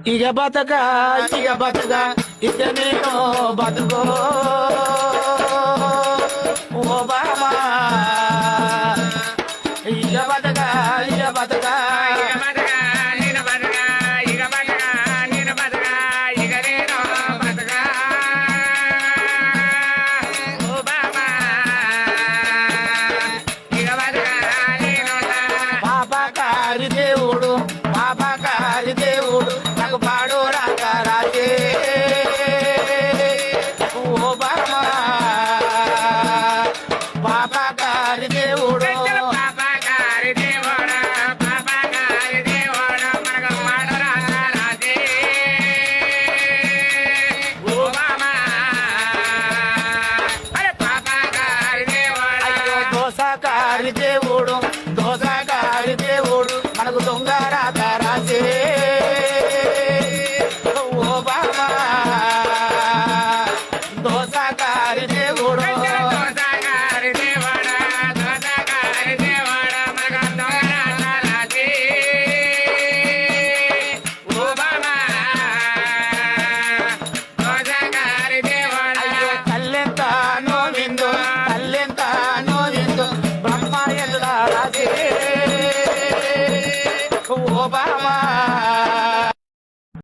ఇక బతక ఇక నేను బతుకో ఓ బామా ఇక బతక ఇక బతక నేను బతక ఇక బతక నేను బతక ఇక నేను బతక ఓ బాబా ఇక బతక నేను పాపకారి దేవుడు